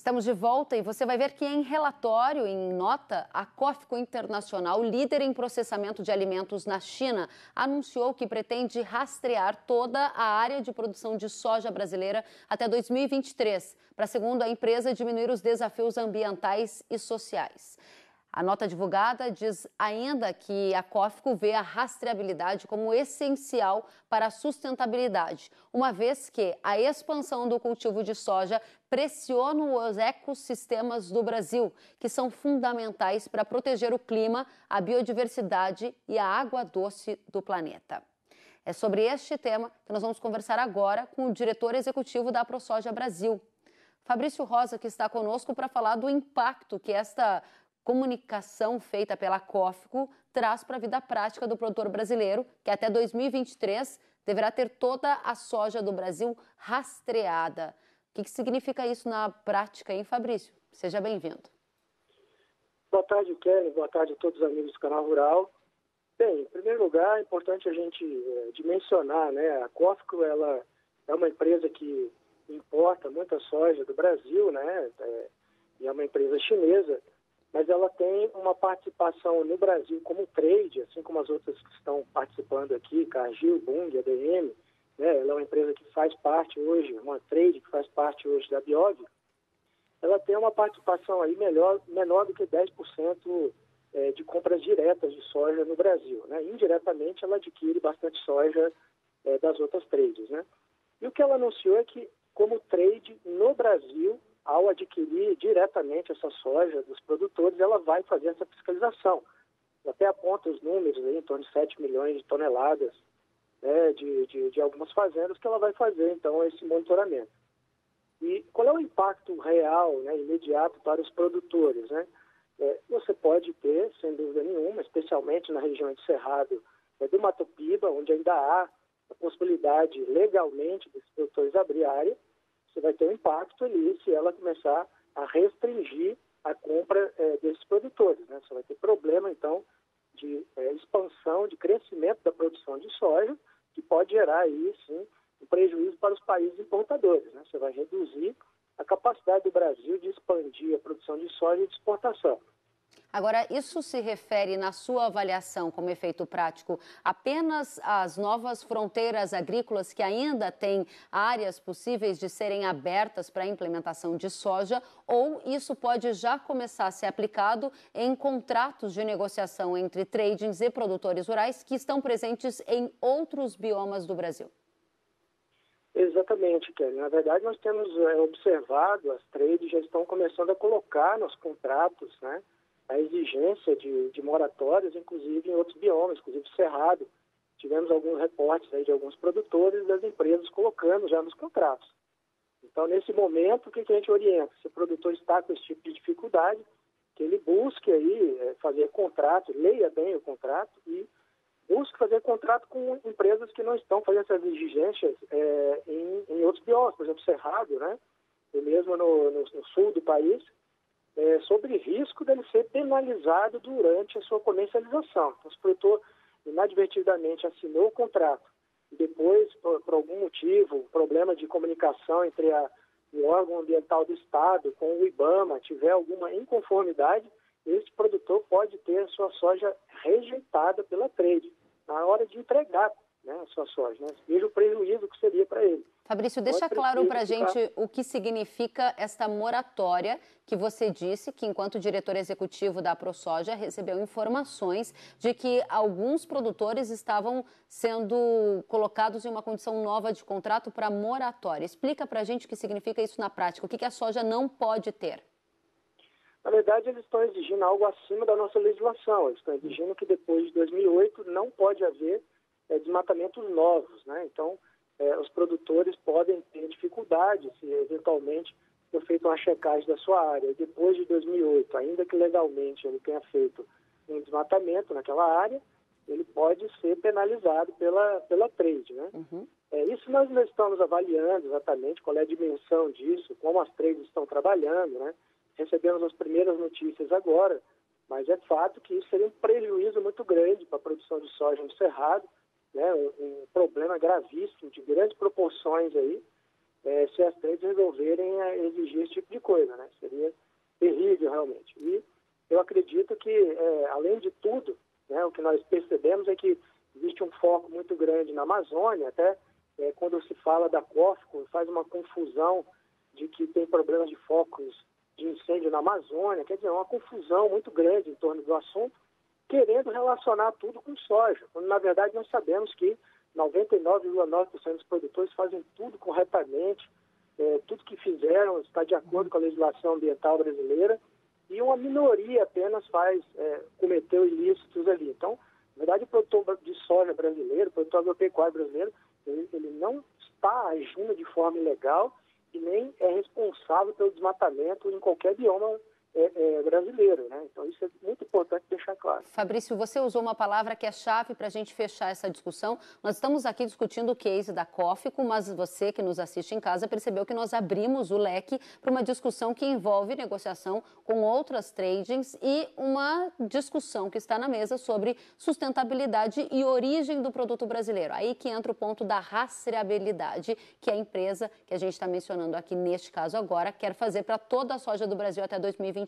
Estamos de volta e você vai ver que em relatório, em nota, a COFCO Internacional, líder em processamento de alimentos na China, anunciou que pretende rastrear toda a área de produção de soja brasileira até 2023, para, segundo a empresa, diminuir os desafios ambientais e sociais. A nota divulgada diz ainda que a COFCO vê a rastreabilidade como essencial para a sustentabilidade, uma vez que a expansão do cultivo de soja pressiona os ecossistemas do Brasil, que são fundamentais para proteger o clima, a biodiversidade e a água doce do planeta. É sobre este tema que nós vamos conversar agora com o diretor executivo da ProSoja Brasil, Fabrício Rosa, que está conosco para falar do impacto que esta comunicação feita pela COFCO traz para a vida prática do produtor brasileiro, que até 2023 deverá ter toda a soja do Brasil rastreada. O que significa isso na prática, hein, Fabrício? Seja bem-vindo. Boa tarde, Kelly. Boa tarde a todos os amigos do Canal Rural. Bem, em primeiro lugar, é importante a gente dimensionar, né? A COFCO, ela é uma empresa que importa muita soja do Brasil, né? E é uma empresa chinesa, mas ela tem uma participação no Brasil como trade, assim como as outras que estão participando aqui, Cargill, Bunge, ADM, né? Ela é uma empresa que faz parte hoje, uma trade que faz parte hoje da Biov. Ela tem uma participação aí menor do que 10% de compras diretas de soja no Brasil, né? Indiretamente, ela adquire bastante soja das outras trades, né? E o que ela anunciou é que, como trade no Brasil, ao adquirir diretamente essa soja dos produtores, ela vai fazer essa fiscalização. Até aponta os números aí, em torno de 7 milhões de toneladas, né, de algumas fazendas, que ela vai fazer, então, esse monitoramento. E qual é o impacto real, né, imediato para os produtores, né? Você pode ter, sem dúvida nenhuma, especialmente na região de Cerrado do Mato Piba, onde ainda há a possibilidade legalmente dos produtores abrir área, você vai ter um impacto ali se ela começar a restringir a compra desses produtores, né? Você vai ter problema, então, de expansão, de crescimento da produção de soja, que pode gerar aí, sim, um prejuízo para os países importadores, né? Você vai reduzir a capacidade do Brasil de expandir a produção de soja e de exportação. Agora, isso se refere, na sua avaliação como efeito prático, apenas às novas fronteiras agrícolas que ainda têm áreas possíveis de serem abertas para a implementação de soja, ou isso pode já começar a ser aplicado em contratos de negociação entre tradings e produtores rurais que estão presentes em outros biomas do Brasil? Exatamente, Kelly. Na verdade, nós temos observado, as trades já estão começando a colocar nos contratos, né, a exigência de moratórias, inclusive em outros biomas, inclusive Cerrado. Tivemos alguns reportes aí de alguns produtores das empresas colocando já nos contratos. Então, nesse momento, o que a gente orienta? Se o produtor está com esse tipo de dificuldade, que ele busque aí fazer contrato, leia bem o contrato e busque fazer contrato com empresas que não estão fazendo essas exigências em outros biomas, por exemplo, Cerrado, né? E mesmo no sul do país, sobre risco dele ser penalizado durante a sua comercialização. Então, se o produtor inadvertidamente assinou o contrato e depois, por algum motivo, problema de comunicação entre o órgão ambiental do Estado com o IBAMA, tiver alguma inconformidade, esse produtor pode ter a sua soja rejeitada pela trade na hora de entregar, né, a sua soja, né? Veja o prejuízo que seria para ele. Fabrício, deixa claro para a gente o que significa esta moratória que você disse que, enquanto diretor executivo da ProSoja, recebeu informações de que alguns produtores estavam sendo colocados em uma condição nova de contrato para moratória. Explica para a gente o que significa isso na prática, o que a soja não pode ter. Na verdade, eles estão exigindo algo acima da nossa legislação. Eles estão exigindo que depois de 2008 não pode haver desmatamentos novos, né? Então, os produtores podem ter dificuldade se eventualmente for feita uma checagem da sua área. E depois de 2008, ainda que legalmente ele tenha feito um desmatamento naquela área, ele pode ser penalizado pela trade, né? Uhum. Isso nós ainda estamos avaliando exatamente qual é a dimensão disso, como as trades estão trabalhando, né? Recebemos as primeiras notícias agora, mas é fato que isso seria um prejuízo muito grande para a produção de soja no Cerrado, né, um problema gravíssimo, de grandes proporções aí, se as trades resolverem exigir esse tipo de coisa, né? Seria terrível, realmente. E eu acredito que, além de tudo, né, o que nós percebemos é que existe um foco muito grande na Amazônia, até quando se fala da COFCO, faz uma confusão de que tem problemas de focos de incêndio na Amazônia, quer dizer, uma confusão muito grande em torno do assunto, querendo relacionar tudo com soja, quando na verdade nós sabemos que 99,9% dos produtores fazem tudo corretamente, tudo que fizeram está de acordo com a legislação ambiental brasileira, e uma minoria apenas cometeu ilícitos ali. Então, na verdade, o produtor de soja brasileiro, o produtor agropecuário brasileiro, ele não está agindo de forma ilegal e nem é responsável pelo desmatamento em qualquer bioma brasileiro, né? Então isso é muito importante deixar claro. Fabrício, você usou uma palavra que é chave para a gente fechar essa discussão. Nós estamos aqui discutindo o case da COFCO, mas você que nos assiste em casa percebeu que nós abrimos o leque para uma discussão que envolve negociação com outras tradings e uma discussão que está na mesa sobre sustentabilidade e origem do produto brasileiro. Aí que entra o ponto da rastreabilidade, que a empresa que a gente está mencionando aqui neste caso agora quer fazer para toda a soja do Brasil até 2023.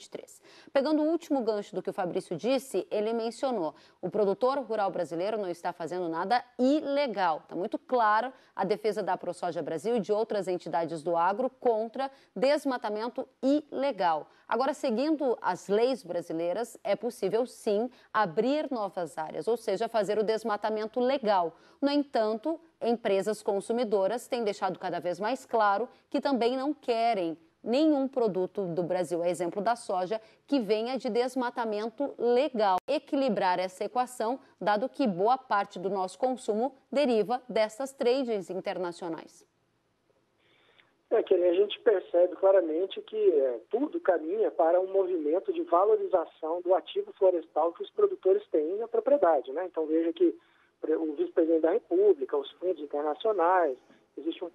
Pegando o último gancho do que o Fabrício disse, ele mencionou: o produtor rural brasileiro não está fazendo nada ilegal. Está muito claro a defesa da ProSoja Brasil e de outras entidades do agro contra desmatamento ilegal. Agora, seguindo as leis brasileiras, é possível sim abrir novas áreas, ou seja, fazer o desmatamento legal. No entanto, empresas consumidoras têm deixado cada vez mais claro que também não querem nenhum produto do Brasil, exemplo da soja, que venha de desmatamento legal. Equilibrar essa equação, dado que boa parte do nosso consumo deriva dessas trades internacionais. Que a gente percebe claramente que tudo caminha para um movimento de valorização do ativo florestal que os produtores têm na propriedade, né? Então veja que o vice-presidente da República, os fundos internacionais, existe um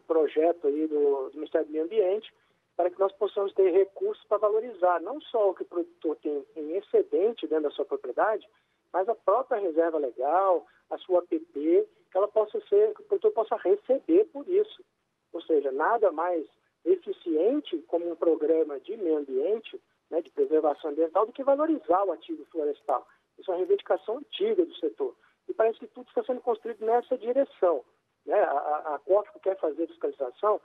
projeto aí do Ministério do Meio Ambiente para que nós possamos ter recursos para valorizar não só o que o produtor tem em excedente dentro da sua propriedade, mas a própria reserva legal, a sua APP, que o produtor possa receber por isso. Ou seja, nada mais eficiente como um programa de meio ambiente, né, de preservação ambiental, do que valorizar o ativo florestal. Isso é uma reivindicação antiga do setor. E parece que tudo está sendo construído nessa direção, né? A COFCO quer fazer fiscalização,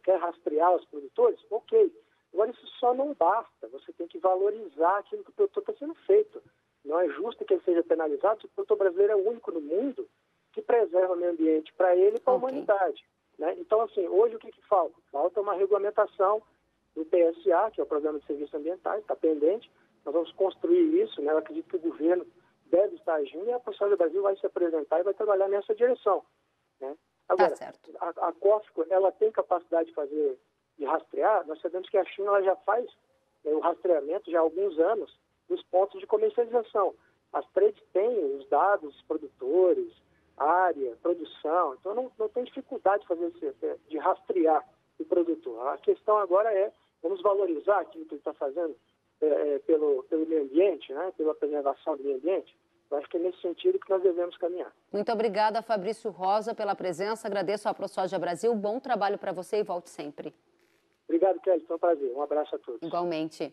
quer rastrear os produtores? Ok. Agora, isso só não basta. Você tem que valorizar aquilo que o produtor está sendo feito. Não é justo que ele seja penalizado. O produtor brasileiro é o único no mundo que preserva o meio ambiente para ele e para a humanidade, né? Então, assim, hoje o que falta? Falta uma regulamentação do PSA, que é o Programa de Serviços Ambientais, está pendente. Nós vamos construir isso, né? Eu acredito que o governo deve estar agindo e a ProSoja Brasil vai se apresentar e vai trabalhar nessa direção, né? Agora, a COFCO, ela tem capacidade de rastrear. Nós sabemos que a China ela já faz o rastreamento já há alguns anos dos pontos de comercialização. As trades têm os dados, os produtores, área, produção. Então, não tem dificuldade de rastrear o produtor. A questão agora vamos valorizar aquilo que ele está fazendo pelo meio ambiente, né? Pela preservação do meio ambiente. Eu acho que é nesse sentido que nós devemos caminhar. Muito obrigada, Fabrício Rosa, pela presença. Agradeço à ProSoja Brasil. Bom trabalho para você e volte sempre. Obrigado, Kelly. Foi um prazer. Um abraço a todos. Igualmente.